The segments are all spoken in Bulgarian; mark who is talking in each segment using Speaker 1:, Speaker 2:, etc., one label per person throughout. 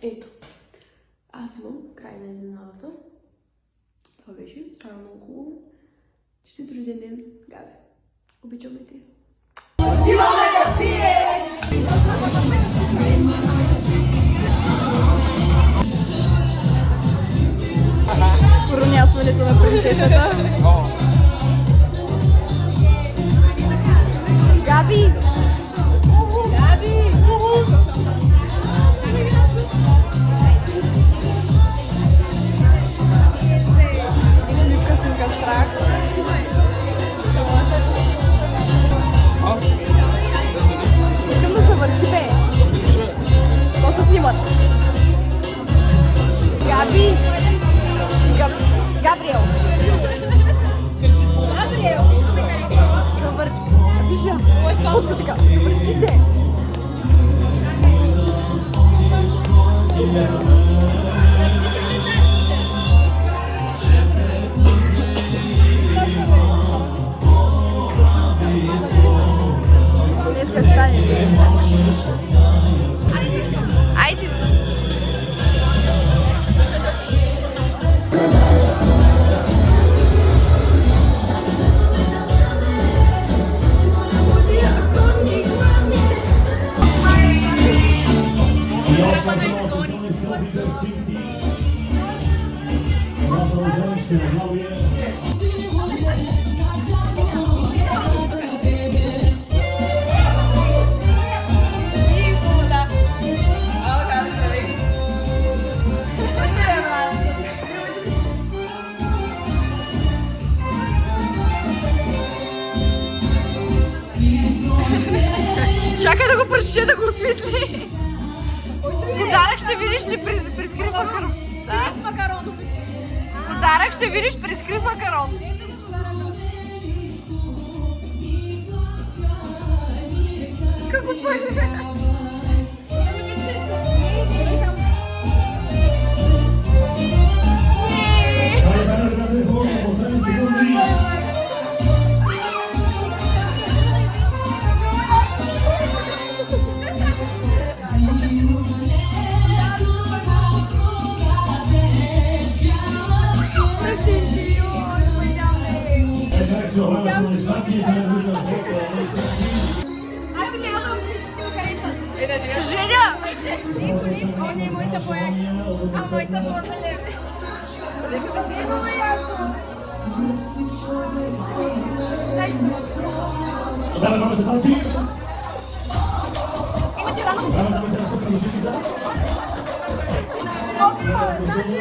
Speaker 1: Ето. Аз имам край на изненадата. Това беше. Това е много хубаво. Честит рожден ден, Габе. Обичаме те. Отиваме да пием! Коронясването на принцесата. Габи! Габи! Липка страх. Искам да се върти, бе. Какво се снимат? Габи! Габриел! Габриел! Завърти! Вижа! Отка така! Завърти се! Днеска стане! Айде! Чакай да го прочете, да го осмисли. Подарък ще видиш, че при скрив макарон. Подарък ще видиш при скрив макарон. Какво пъде? Женя!
Speaker 2: On je mojica pojak, a mojica portalje. Много яко. Имате рано? Значи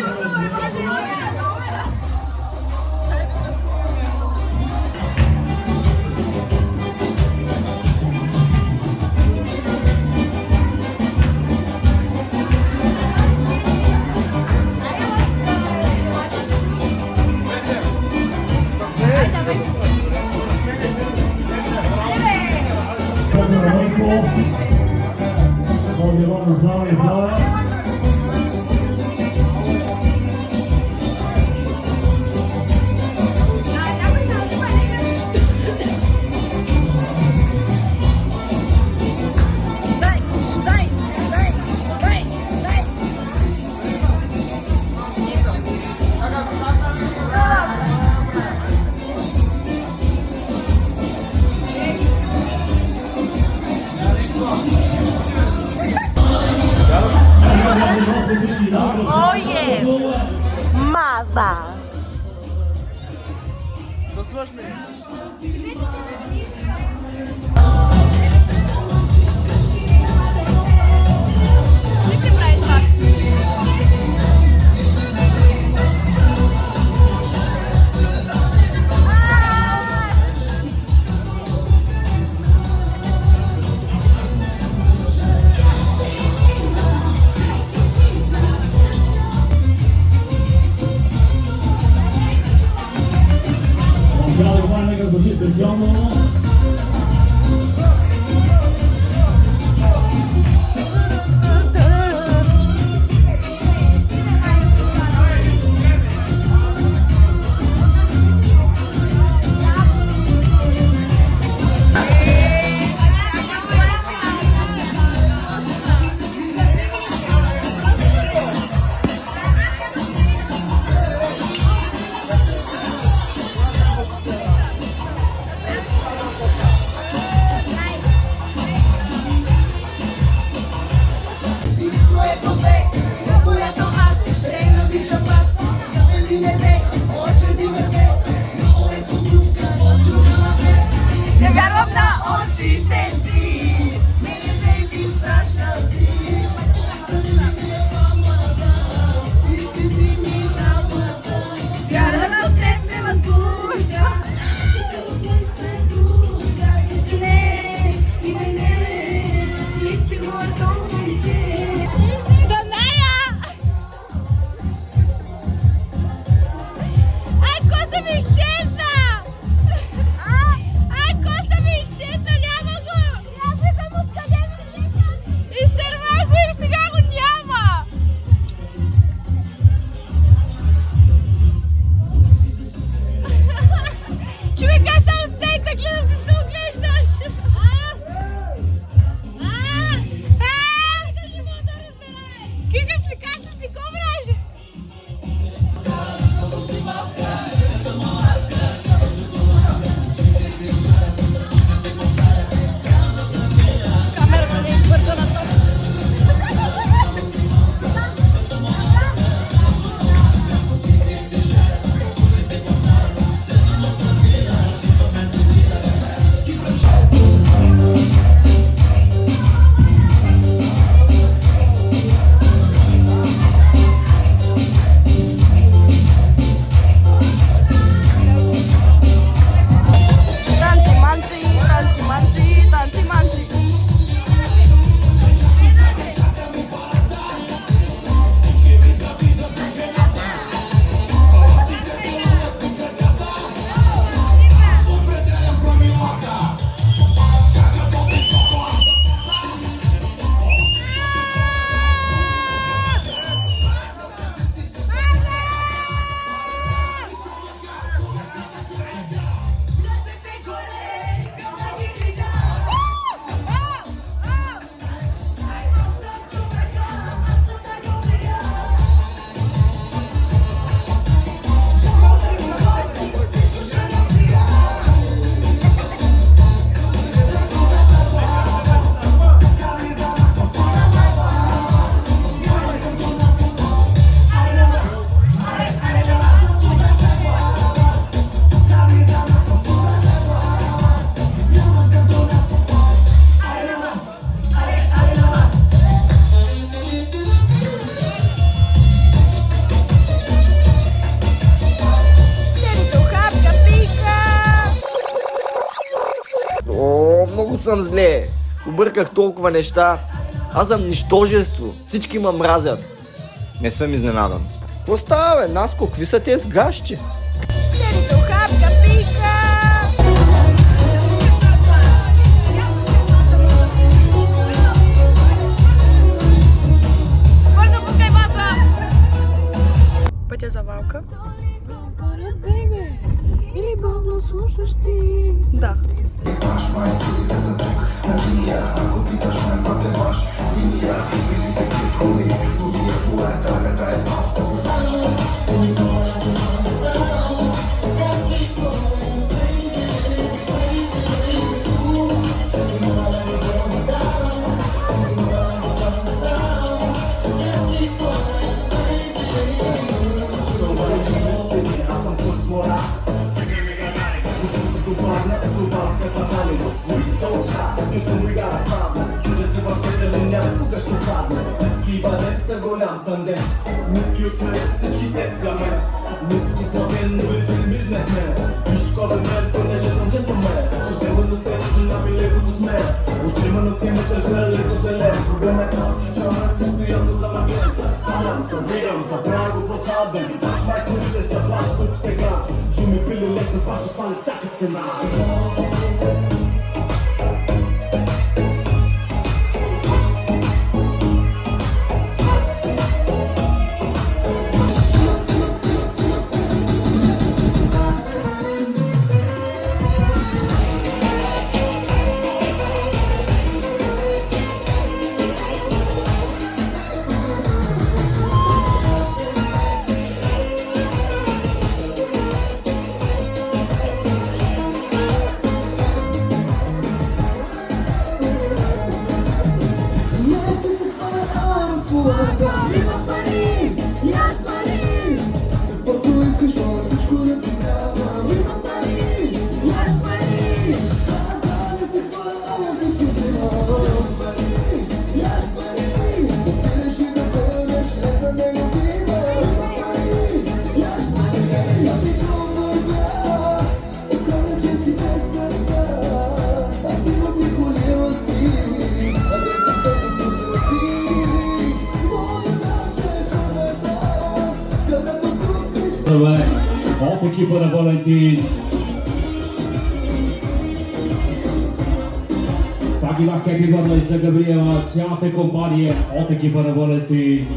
Speaker 1: Маза!
Speaker 3: Засваш ме!
Speaker 4: Звучи специално
Speaker 3: Много съм зле. Обърках толкова неща. Аз съм нищожество. Всички ме мразят. Не съм изненадан. Какво става, бе? Наско, какви са тези гащи?
Speaker 2: Хапка, пика! Бързо пускай баса! Пътя за Валка. Или бавно слушаш ти? Да.
Speaker 4: Голям тандем, ниски отхлеб, всички те за мен. Ниски плавен, уличен бизнесмен. Пишковен мен, понеже съм джентлмен. Система на себе, жена ми леко се смея. Отрима на симата за леко зелен. Проблем е там, че чамък постоянно за маген. Станам, събирам, забравя го под цял ден. Баш майсторите са плащ тук сега. Шуми пили лек, за баш отвали всяка стена.
Speaker 5: От екипа на Валентин. Пак има хепи бърли за Габриела, цялата компания от екипа на Валентин.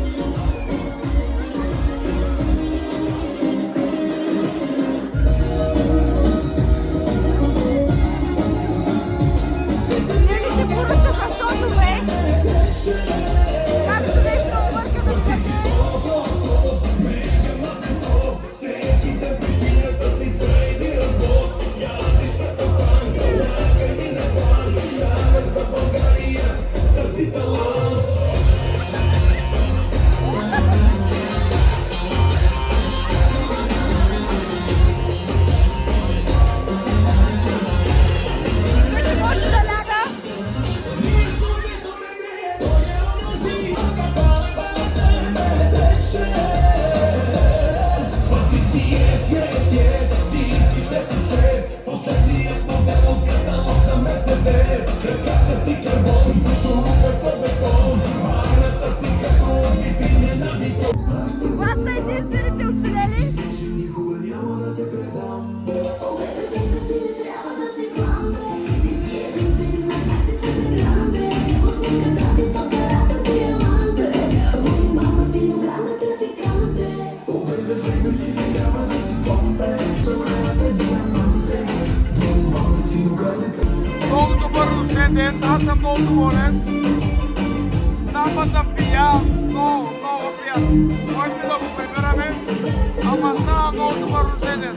Speaker 6: Аз съм много доволен. Знам да пия, много пия. Можете да го прибираме, ама става много добър рожден.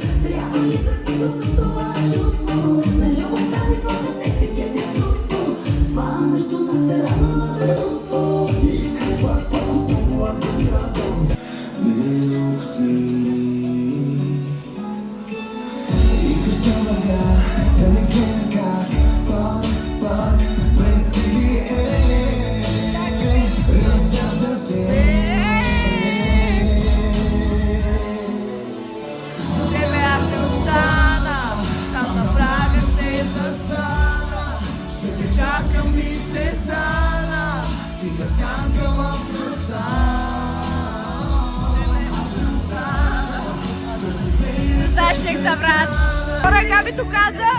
Speaker 2: Момито каза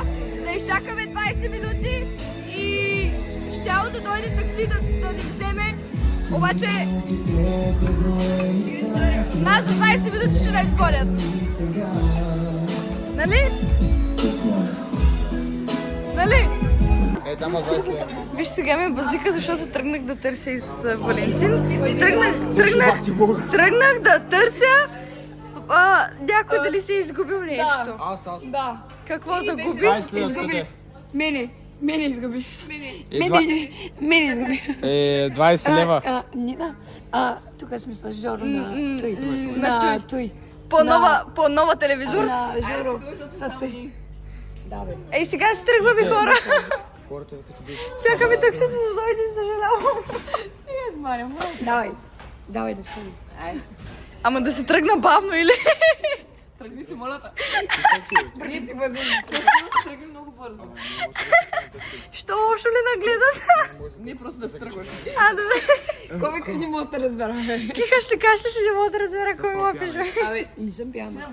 Speaker 2: да изчакаме 20 минути и щяло да дойде такси да ни вземе. Обаче нас до 20 минути ще не изгонят. Нали? Нали? Виж, сега ме базика, защото тръгнах да търся из Валентин. Тръгнах да търся някой дали си е изгубил нещо.
Speaker 6: Аз.
Speaker 2: Да. Какво загуби?
Speaker 1: Изгуби. Мене изгуби. Мене изгуби.
Speaker 6: 20 лева.
Speaker 1: Тук сме с Жоро на Той.
Speaker 2: На
Speaker 1: Той.
Speaker 2: По нова телевизор?
Speaker 1: На Жоро с Той. Да, бе.
Speaker 2: Ей, сега се тръгваме, хора. Чакаме таксито да дойде, съжалявам.
Speaker 1: Сега смарям. Давай да спомним.
Speaker 2: Ама да се тръгна бавно или?
Speaker 1: Тръгни си молята. Ние си бъдем. Тръгни много бързо.
Speaker 2: Що лошо ли нагледат?
Speaker 1: Не просто да се тръгваш.
Speaker 2: Добре.
Speaker 1: Кой вика не мога да разбера?
Speaker 2: Киха ще кажеш, че не мога да разбера кой лапиш.
Speaker 1: Абе, не съм пияна.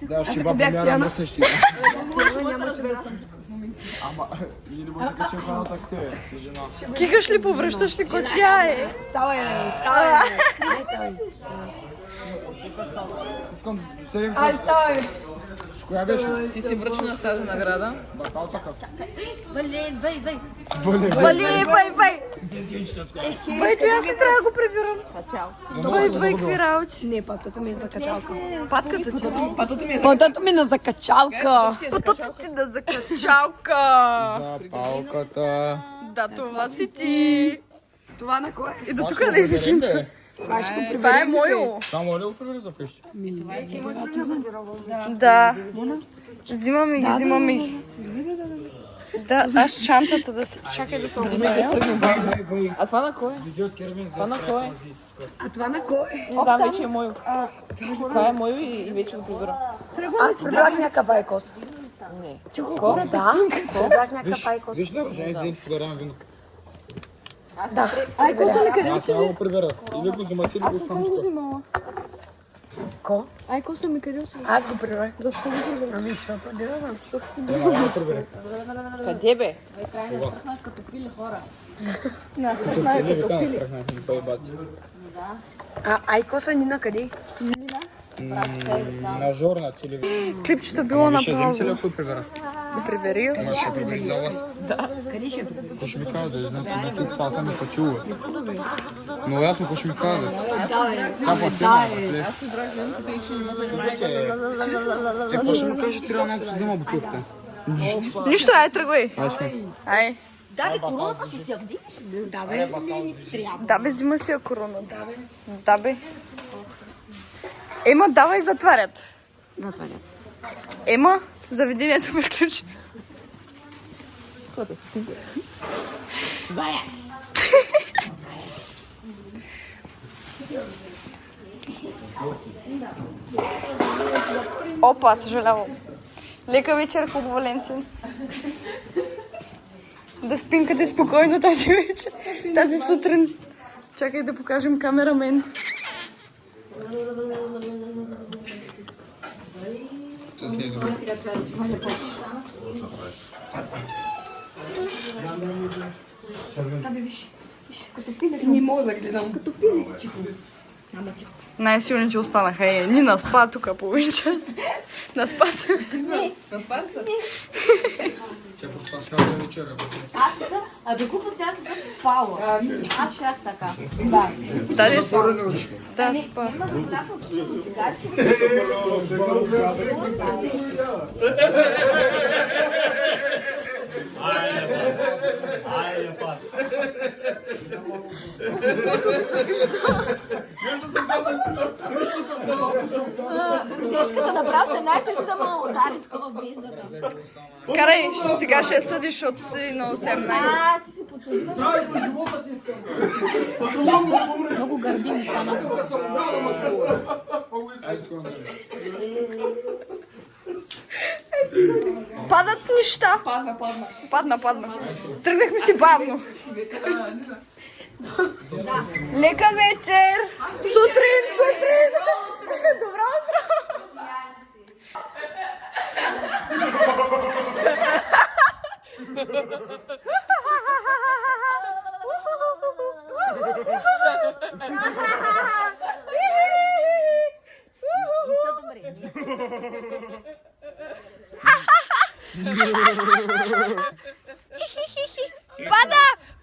Speaker 6: Да, ще ба помяна да се ще.
Speaker 1: Ама,
Speaker 6: ние не можем да качим в едно такси, жена.
Speaker 2: Кихаш ли, повръщаш ли кочия?
Speaker 1: ставай.
Speaker 6: Искам да седем
Speaker 1: Ай, ставай.
Speaker 6: с коя беше?
Speaker 7: Ти си връчна с тази награда.
Speaker 6: Баталцака.
Speaker 7: Вали.
Speaker 2: Бай. Ето аз не трябва да го прибирам. Бай, какви работи.
Speaker 1: Не, патката ми е за качалка.
Speaker 2: Патката ти.
Speaker 1: Патката ми е за качалка.
Speaker 2: Пътата ти да закачалка.
Speaker 6: За палката.
Speaker 2: Да, това си ти.
Speaker 1: Това на кой?
Speaker 2: И до тук ли висим?
Speaker 1: Това ще го приберем.
Speaker 2: Това е моето.
Speaker 6: Само ли го прибери за вкъщи?
Speaker 2: Да. Взимам ги. Да, аз чантата да се... Чакай да се обгоня.
Speaker 7: А това на кой?
Speaker 6: Това
Speaker 7: на кой?
Speaker 1: А това на кой?
Speaker 7: Не знам, вече е мой. Това е мой и вече го прибирам.
Speaker 1: Аз прибрах някакъв айкос.
Speaker 7: Не.
Speaker 1: Да, прибрах някакъв айкос.
Speaker 6: Виж да, жени ден ти дарам вино.
Speaker 1: Да. Айкоса ли къде?
Speaker 6: Аз само го прибера. Или го взимате, или го оставам.
Speaker 2: взимала.
Speaker 1: Ко?
Speaker 2: Айкоса ми къде си?
Speaker 1: Аз го прибрах.
Speaker 2: Защо го прибираш?
Speaker 1: Ами, защото не знам, защото си
Speaker 6: Няма да го прибера.
Speaker 7: Къде бе?
Speaker 6: Или ви там страхнах, не поебати.
Speaker 1: айкоса ни на къде?
Speaker 6: На жорна телевизия.
Speaker 2: Клипчето било
Speaker 6: Ще
Speaker 2: направо.
Speaker 6: вземете ли ако прибера?
Speaker 2: Да прибери.
Speaker 6: Ама ще прибери за вас.
Speaker 1: Къде ще прибрах?
Speaker 6: Какво ще ми казва, да изнесе някакви паса не пътува. Но ясно, какво ще ми казва. Тя платила.
Speaker 7: Аз прибрах виното, тъй че не ме
Speaker 6: Те какво ще ми каже, трябва малко да взема бутилката.
Speaker 2: Нищо, ай, тръгвай. Ай.
Speaker 7: Да, бе, короната си я взимаш.
Speaker 1: Да, бе. Не ти трябва.
Speaker 2: Да бе, взима си я корона. Да бе. Ема, давай затварят.
Speaker 1: Затварят.
Speaker 2: Ема, заведението приключи. Опа, съжалявам. Лека вечер, Клуб Валентин. Да спим къде спокойно тази вечер, тази сутрин. Чакай да покажем камерамен.
Speaker 1: Не мога да гледам като пиле.
Speaker 2: Най-силните останаха. Ни на спа тук половин час. На спа са.
Speaker 6: Тя просто казва вечера.
Speaker 7: Абе, купа сега съм спала. Аз шах така.
Speaker 2: Дали спа. Да, спа.
Speaker 7: Русечката направо се най-срещу да ме удари тук в веждата.
Speaker 2: Карай, сега ще я съдиш, защото си на 18.
Speaker 7: Ти си подсъдила. Много гърби ми стана.
Speaker 2: Падат неща. Падна. Тръгнахме си бавно. Лека вечер. Сутрин. Добро утро.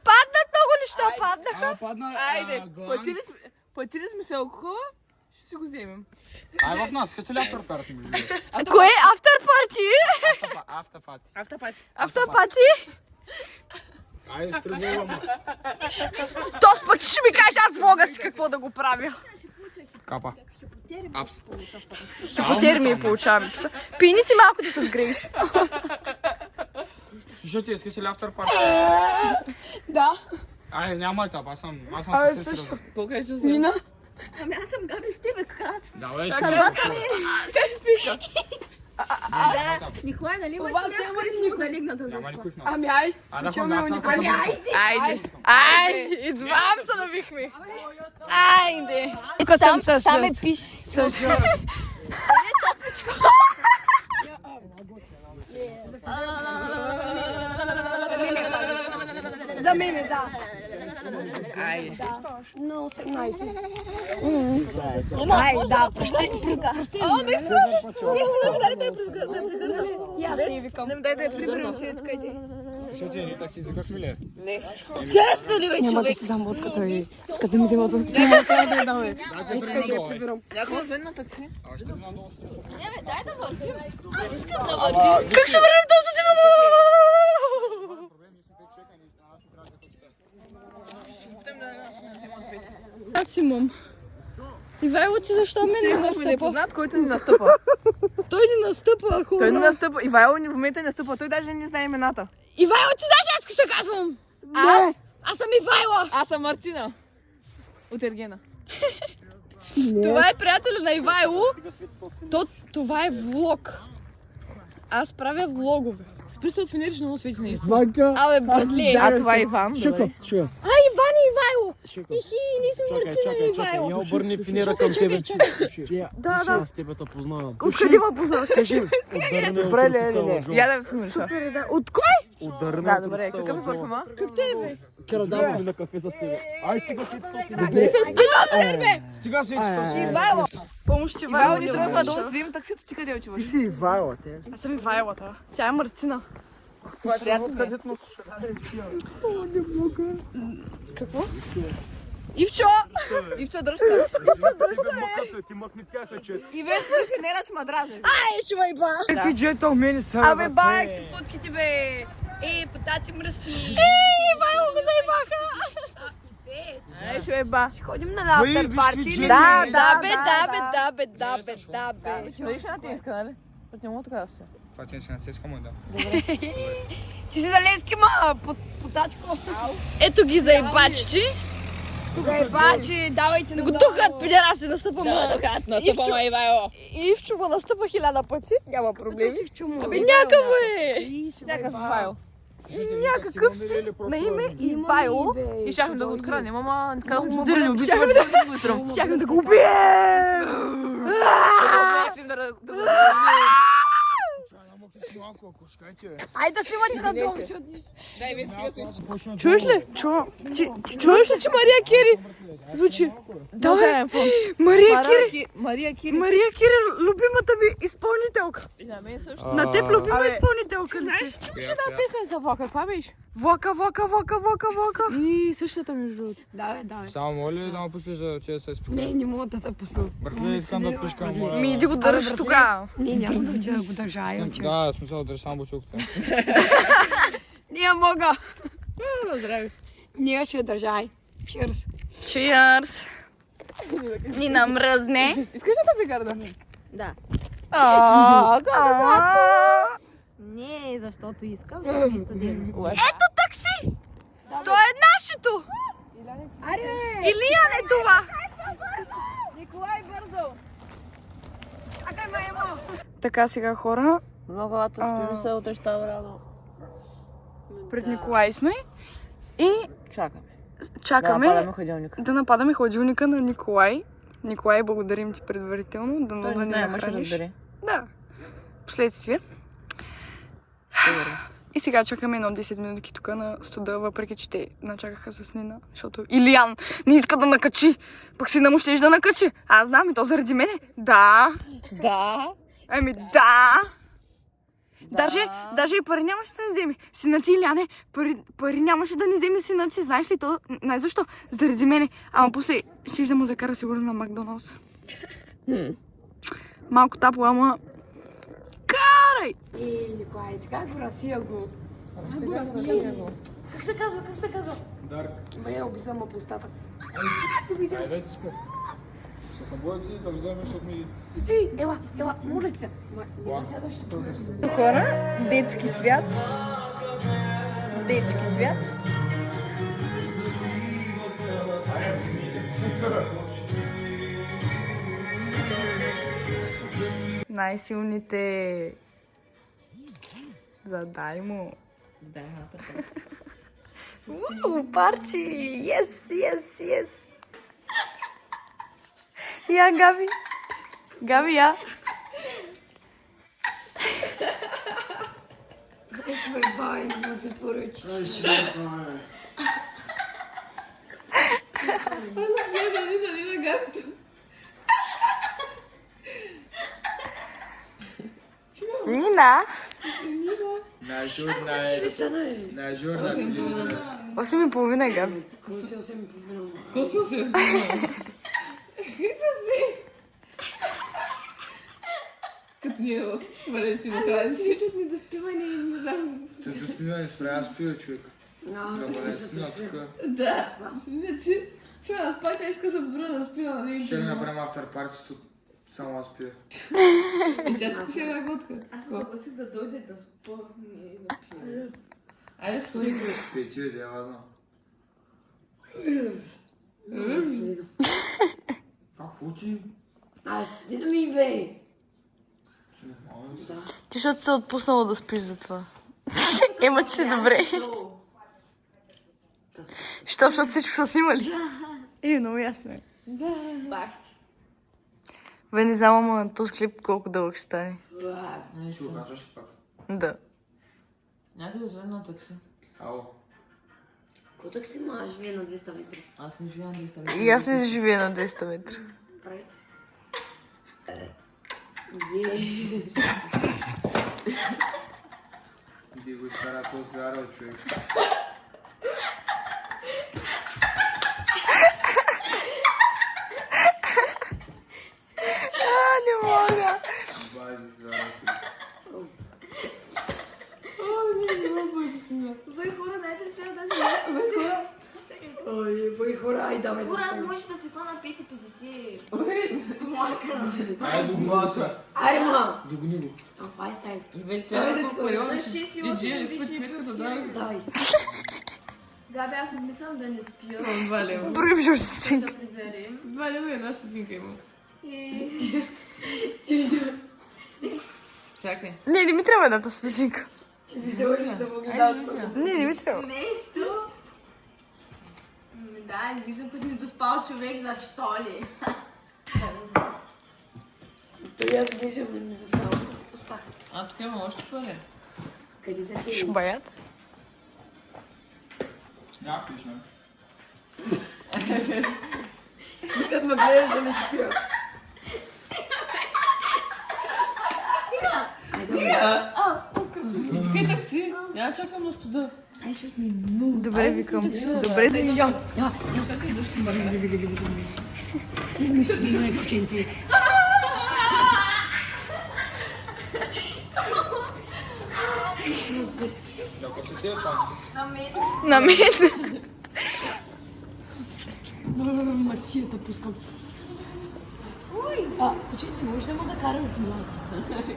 Speaker 2: Паднат много неща, паднаха.
Speaker 8: Айде, платили сме се алкохола, ще си го вземем.
Speaker 6: Ай в нас, като ли автор парти?
Speaker 2: Кое е автор парти?
Speaker 6: Автопати.
Speaker 2: Автопати?
Speaker 6: Айде, спребуваме.
Speaker 2: Тос пък ще ми кажеш аз влога си какво да го правя.
Speaker 6: Капа. Апс.
Speaker 2: Хипотермия получаваме. Пини си малко да се сгрееш.
Speaker 6: Слушайте, искате ли автор парти?
Speaker 8: Да.
Speaker 6: Ай, няма етап, аз съм
Speaker 8: Също. Колко че Нина?
Speaker 7: Ами аз съм Габи с тебе, аз.
Speaker 6: Давай,
Speaker 8: Тя ще спика.
Speaker 7: Николай, нали има
Speaker 8: Това
Speaker 7: си
Speaker 8: тема
Speaker 7: някакъв
Speaker 8: ли
Speaker 7: клуб да лигна да
Speaker 6: няма никой в нас.
Speaker 8: Ами ай.
Speaker 6: А да ходим, аз съм
Speaker 2: Айде. Ай, и двам се навихме. Айде.
Speaker 8: Тук съм със.
Speaker 7: Там е пиш.
Speaker 2: За мене, да.
Speaker 7: На 18.
Speaker 2: Ай, да, прости.
Speaker 7: И аз ти викам.
Speaker 2: Не дай да я приберем си откъде.
Speaker 6: Слушайте, ние так си изикахме ли?
Speaker 2: Честно ли бе,
Speaker 8: Няма да
Speaker 2: човек?
Speaker 8: си дам водката и искат да ми вземат от тема, как да я даме.
Speaker 6: Дайте приберем долу.
Speaker 8: Някой освен на такси.
Speaker 6: Аз ще дам долу.
Speaker 2: Как ще върнем този динамо?
Speaker 7: Аз имам. Ивайло, ти защо ме не настъпа?
Speaker 8: Непознат, който ни настъпа.
Speaker 7: Той ни настъпа, хора.
Speaker 8: Той ни настъпа. Ивайло ни в момента не настъпа. Той даже не знае имената.
Speaker 7: Ивайло, ти знаеш аз се казвам?
Speaker 8: Аз?
Speaker 7: Аз съм Ивайла.
Speaker 8: Аз съм Мартина. От Ергена.
Speaker 7: Това е приятеля на Ивайло. Това е влог. Аз правя влогове.
Speaker 8: Спри се от финириш, много свети на истина.
Speaker 9: Ванка,
Speaker 7: Абе, бразле.
Speaker 8: А това е Иван.
Speaker 9: чука, чука.
Speaker 7: А, Иван и Ивайло. Ихи, ние сме Мартина и Ивайло.
Speaker 9: Я обърни финера към тебе.
Speaker 8: Да, да.
Speaker 9: Аз тебе те познавам.
Speaker 8: Откъде ме познаваш?
Speaker 9: Кажи, ударена
Speaker 8: Добре ли е или не? Я да ви
Speaker 7: Супер, да. От кой?
Speaker 9: Ударена
Speaker 8: Да, добре. Какъв е парфума?
Speaker 7: Как тебе?
Speaker 9: Кера, давам ли на кафе с тебе? Ай, стига си Стига си
Speaker 8: Ивайло.
Speaker 7: Помощ,
Speaker 8: Ивайло
Speaker 7: Ивайло.
Speaker 8: ни тръгва да вземем таксито. Ти къде отиваш?
Speaker 9: Ти си Ивайла, те.
Speaker 8: Аз съм Ивайлата. Тя е Мартина. Приятно, където ме слуша. О, не мога. Какво? Ивчо! Ивчо, дръж се.
Speaker 9: Ти мъкни тяха, че...
Speaker 8: И вез парфинера, че ма дразни.
Speaker 7: Ай, ще ме ба.
Speaker 9: Какви джентълмени са,
Speaker 7: Абе, бак, ти путките, бе. Потаци мръсни.
Speaker 2: Ивайло ме заебаха.
Speaker 8: Ай, ще ба.
Speaker 7: Ходим на автор парти.
Speaker 2: Да, бе.
Speaker 8: Дали ще на тенска, нали? Път не мога така да стоя.
Speaker 6: Това ти не си нацеска му, да.
Speaker 2: Ти си Заленски, ма, потачко. Ето ги заебачи.
Speaker 7: Заебачи, давайте на
Speaker 2: Го тухат, пидераси, настъпа му.
Speaker 7: Настъпа ма
Speaker 2: Ивайло. Ивчо му настъпа 1000 пъти. Няма проблеми.
Speaker 7: Ивчо.
Speaker 2: Абе, някакъв е.
Speaker 8: Някакъв Ивайло.
Speaker 2: Някакъв си на име Ивайло.
Speaker 8: И щяхме да го откранем, ама казахме, че зирали убийци, да го израм.
Speaker 2: Щяхме да го убием.
Speaker 7: Айде да снимате на долу.
Speaker 2: Чуеш ли? Чуеш ли, че Мария Кири звучи?
Speaker 8: Да, вземем фон.
Speaker 2: Мария Кири.
Speaker 8: Мария Кири.
Speaker 2: Мария Кири, любимата ми изпълнителка.
Speaker 8: И на мен също.
Speaker 2: На теб любима
Speaker 8: Абе,
Speaker 2: изпълнителка.
Speaker 8: Знаеш ли, че учи една песен за Вока? Каква беше?
Speaker 2: Вока.
Speaker 8: И същата между другото.
Speaker 6: Само моля ли да ме пуснеш да отида се изпокоя?
Speaker 7: Не мога да те пусна.
Speaker 6: Бъркли, искам да пушкам, моля.
Speaker 2: Ми иди го държиш тогава.
Speaker 7: Не, няма да отида да го държа.
Speaker 6: Да, смисъл, държи само бутилката.
Speaker 7: Не мога. Здрави. Ние ще я държа. Cheers.
Speaker 2: Cheers. Ни намръзне.
Speaker 8: Искаш да те пригарда?
Speaker 7: Да.
Speaker 2: Как сладко.
Speaker 7: Не, защото искам, защото ми студено.
Speaker 2: Ето такси. То е нашето. Илиян е това.
Speaker 8: Николай, бързо!
Speaker 7: Чакай, маемо.
Speaker 2: Така сега хора,
Speaker 8: Много лата спим се, утре ще рано.
Speaker 2: пред Николай сме и
Speaker 8: Чакаме.
Speaker 2: чакаме
Speaker 8: ходилника.
Speaker 2: да нападаме хладилника на Николай. Николай, благодарим ти предварително. Да
Speaker 8: Той не
Speaker 2: ни
Speaker 8: знае, може да
Speaker 2: нахраниш.
Speaker 8: разбере.
Speaker 2: Да. Последствие.
Speaker 8: И сега чакаме едно 10 минутки тук на студа, въпреки че те начакаха с Нина, защото Илиян не иска да накачи. Пък сина му щеш да накачи. Аз знам и то заради мене. Да.
Speaker 7: Да.
Speaker 8: Ами да. Даже и пари нямаше да ни вземе. Синът ти, Иляне, пари нямаше да ни вземе синът си. Знаеш ли то? Най защо? Заради мене. Ама после щеш да му закара сигурно на Макдоналдс. Малко тапло, ама... Карай!
Speaker 7: Николай, как Россия го? Как се казва?
Speaker 9: Дарк.
Speaker 7: Бе, облизам пустата.
Speaker 9: Айде, чекай. Ще се боят си да вземеш, защото ми...
Speaker 7: Ела, моля се.
Speaker 8: Хора, детски свят. Детски свят. Най-силните. Задай му. Парчи! Yes! Я, Габи! Габи, я!
Speaker 7: Бай, може поръчи.
Speaker 8: Нина!
Speaker 9: На журна.
Speaker 8: 8:30 е, Габи.
Speaker 1: Като ние в Валентина Хранчи.
Speaker 7: Чуть не доспиване, не знам.
Speaker 9: Като снима не спря, аз пия човек. На Валентина тук.
Speaker 1: Да. Не ти. Аз пак иска да бъда да спива.
Speaker 9: Ще да направим автор партито, само аз пия.
Speaker 1: И тя си една глътка.
Speaker 7: Аз се съгласих да дойде да спа, не да пия.
Speaker 1: Айде сходи го.
Speaker 9: Пейте, да я знам. Хоти?
Speaker 7: Стига ми, бе.
Speaker 8: Ти защото се отпуснала да спиш за това. Ема ти си добре. Защото всичко са снимали? Много ясно е.
Speaker 7: Бах.
Speaker 8: Бе, не знам, ама този клип колко дълъг ще стане.
Speaker 9: Ще го кажеш пак.
Speaker 8: Да.
Speaker 10: Някъде звъни на такси.
Speaker 9: Ало.
Speaker 7: Кой такси ма живее на 200 метра?
Speaker 10: Аз не живея на 200 метра.
Speaker 8: И аз не живея на 200 метра.
Speaker 7: Прави се.
Speaker 9: Иди го изкара този зарал, човек.
Speaker 8: Не мога.
Speaker 9: Бази зарал,
Speaker 2: Бăi, хора, знаете ли, че даже нещо
Speaker 7: Бăi, хора, ай, давай да
Speaker 2: Хора, аз
Speaker 7: спам.
Speaker 2: можеш да си фана 5,50. Марка.
Speaker 9: Айде до гласа.
Speaker 7: Айде, ма.
Speaker 9: Догни го.
Speaker 7: Ай, стай.
Speaker 10: Вече тя е колко период,
Speaker 2: На
Speaker 10: че
Speaker 2: 6,8
Speaker 10: диджи ли спът
Speaker 2: лични
Speaker 10: сметката да
Speaker 2: профили.
Speaker 7: Давай.
Speaker 2: Габи, аз обмислям да не спя.
Speaker 10: 2 лева.
Speaker 8: Броим журстинка.
Speaker 2: Да приберем.
Speaker 10: 2 лева и една стотинка има. Чакай.
Speaker 8: Не ми трябва едната стотинка.
Speaker 7: Видео ли се
Speaker 10: Айде, Люся.
Speaker 8: Не ми трябва.
Speaker 2: Нещо? Да, не виждам като ми доспал човек, защо ли?
Speaker 7: Той аз виждам да ми заставам да си поспах.
Speaker 10: А, тук има още пари.
Speaker 7: Къде са ти?
Speaker 8: Шубаят.
Speaker 9: Няма пиш, не?
Speaker 7: Като ме гледаш да не спя.
Speaker 10: Искай такси. Няма чакам на студа.
Speaker 8: Добре, викам. Добре да идем.
Speaker 10: Ще си идваш към бърга.
Speaker 7: Мисля, да има кученци.
Speaker 9: Ако се тия чанки.
Speaker 8: На мен.
Speaker 7: Масията пускам. Кученци, може да ме закара от нас?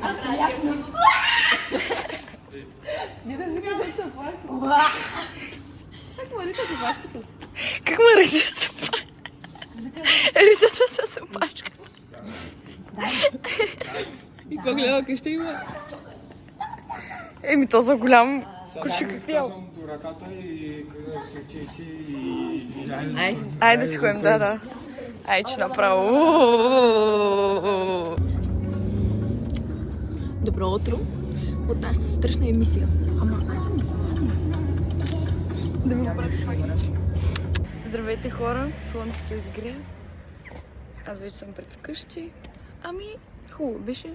Speaker 7: Аз те яхна.
Speaker 8: Как ме ръчат с опашката? Ръчат с опашката.
Speaker 10: И какво гледа, къде ще има?
Speaker 8: Еми, то за голям куче как бял.
Speaker 9: Казвам до ръката и къде да се ти и...
Speaker 8: Айде да си ходим, да. Ай, че направо.
Speaker 7: Добро утро. от нашата сутрешна емисия. Ама аз съм...
Speaker 8: Да ми направиш. Здравейте хора, слънцето изгря. Аз вече съм пред вкъщи. Ами, хубаво беше.